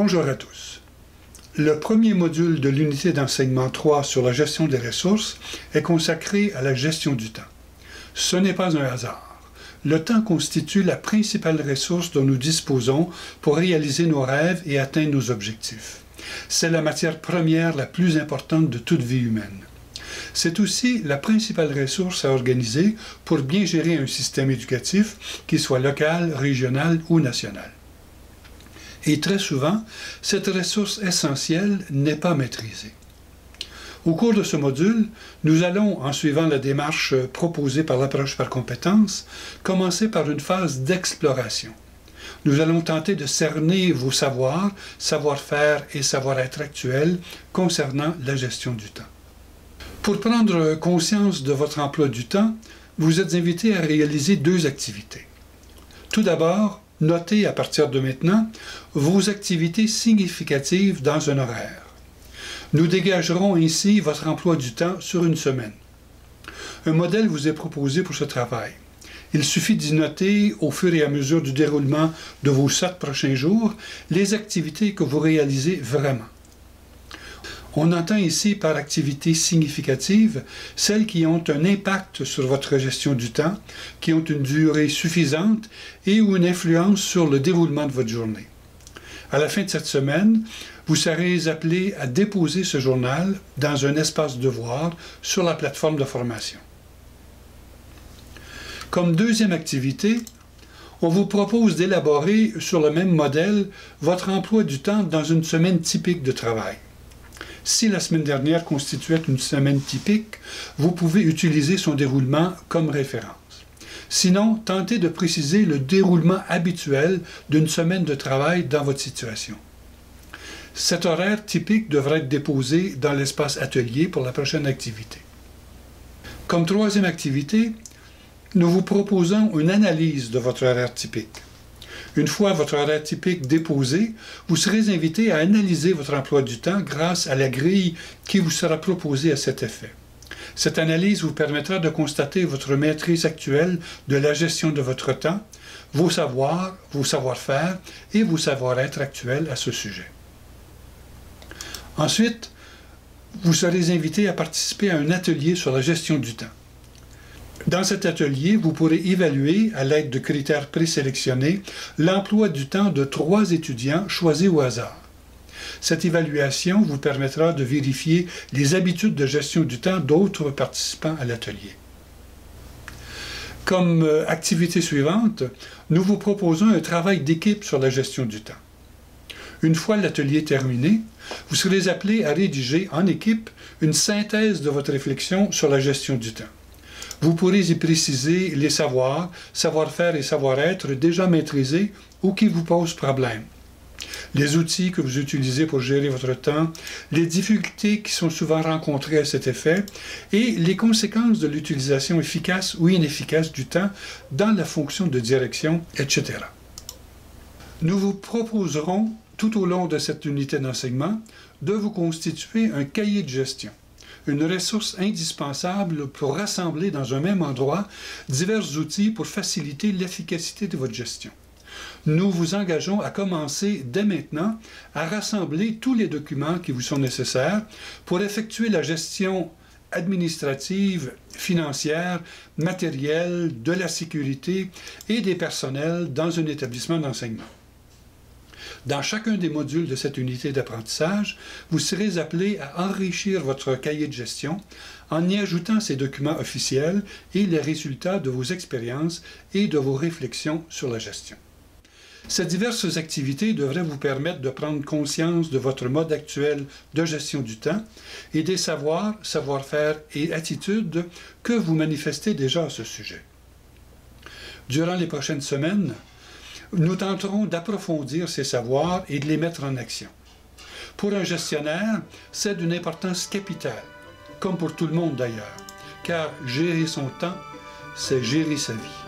Bonjour à tous. Le premier module de l'unité d'enseignement 3 sur la gestion des ressources est consacré à la gestion du temps. Ce n'est pas un hasard. Le temps constitue la principale ressource dont nous disposons pour réaliser nos rêves et atteindre nos objectifs. C'est la matière première la plus importante de toute vie humaine. C'est aussi la principale ressource à organiser pour bien gérer un système éducatif, qu'il soit local, régional ou national. Et très souvent, cette ressource essentielle n'est pas maîtrisée. Au cours de ce module, nous allons, en suivant la démarche proposée par l'approche par compétences, commencer par une phase d'exploration. Nous allons tenter de cerner vos savoirs, savoir-faire et savoir-être actuels concernant la gestion du temps. Pour prendre conscience de votre emploi du temps, vous êtes invité à réaliser deux activités. Tout d'abord, notez à partir de maintenant vos activités significatives dans un horaire. Nous dégagerons ainsi votre emploi du temps sur une semaine. Un modèle vous est proposé pour ce travail. Il suffit d'y noter, au fur et à mesure du déroulement de vos 7 prochains jours, les activités que vous réalisez vraiment. On entend ici par activités significatives celles qui ont un impact sur votre gestion du temps, qui ont une durée suffisante et ou une influence sur le déroulement de votre journée. À la fin de cette semaine, vous serez appelé à déposer ce journal dans un espace devoir sur la plateforme de formation. Comme deuxième activité, on vous propose d'élaborer sur le même modèle votre emploi du temps dans une semaine typique de travail. Si la semaine dernière constituait une semaine typique, vous pouvez utiliser son déroulement comme référence. Sinon, tentez de préciser le déroulement habituel d'une semaine de travail dans votre situation. Cet horaire typique devra être déposé dans l'espace atelier pour la prochaine activité. Comme troisième activité, nous vous proposons une analyse de votre horaire typique. Une fois votre horaire typique déposé, vous serez invité à analyser votre emploi du temps grâce à la grille qui vous sera proposée à cet effet. Cette analyse vous permettra de constater votre maîtrise actuelle de la gestion de votre temps, vos savoirs, vos savoir-faire et vos savoir-être actuels à ce sujet. Ensuite, vous serez invité à participer à un atelier sur la gestion du temps. Dans cet atelier, vous pourrez évaluer, à l'aide de critères présélectionnés, l'emploi du temps de 3 étudiants choisis au hasard. Cette évaluation vous permettra de vérifier les habitudes de gestion du temps d'autres participants à l'atelier. Comme activité suivante, nous vous proposons un travail d'équipe sur la gestion du temps. Une fois l'atelier terminé, vous serez appelé à rédiger en équipe une synthèse de votre réflexion sur la gestion du temps. Vous pourrez y préciser les savoirs, savoir-faire et savoir-être déjà maîtrisés ou qui vous posent problème, les outils que vous utilisez pour gérer votre temps, les difficultés qui sont souvent rencontrées à cet effet et les conséquences de l'utilisation efficace ou inefficace du temps dans la fonction de direction, etc. Nous vous proposerons, tout au long de cette unité d'enseignement, de vous constituer un cahier de gestion. Une ressource indispensable pour rassembler dans un même endroit divers outils pour faciliter l'efficacité de votre gestion. Nous vous engageons à commencer dès maintenant à rassembler tous les documents qui vous sont nécessaires pour effectuer la gestion administrative, financière, matérielle, de la sécurité et des personnels dans un établissement d'enseignement. Dans chacun des modules de cette unité d'apprentissage, vous serez appelé à enrichir votre cahier de gestion en y ajoutant ces documents officiels et les résultats de vos expériences et de vos réflexions sur la gestion. Ces diverses activités devraient vous permettre de prendre conscience de votre mode actuel de gestion du temps et des savoirs, savoir-faire et attitudes que vous manifestez déjà à ce sujet. Durant les prochaines semaines, nous tenterons d'approfondir ces savoirs et de les mettre en action. Pour un gestionnaire, c'est d'une importance capitale, comme pour tout le monde d'ailleurs, car gérer son temps, c'est gérer sa vie.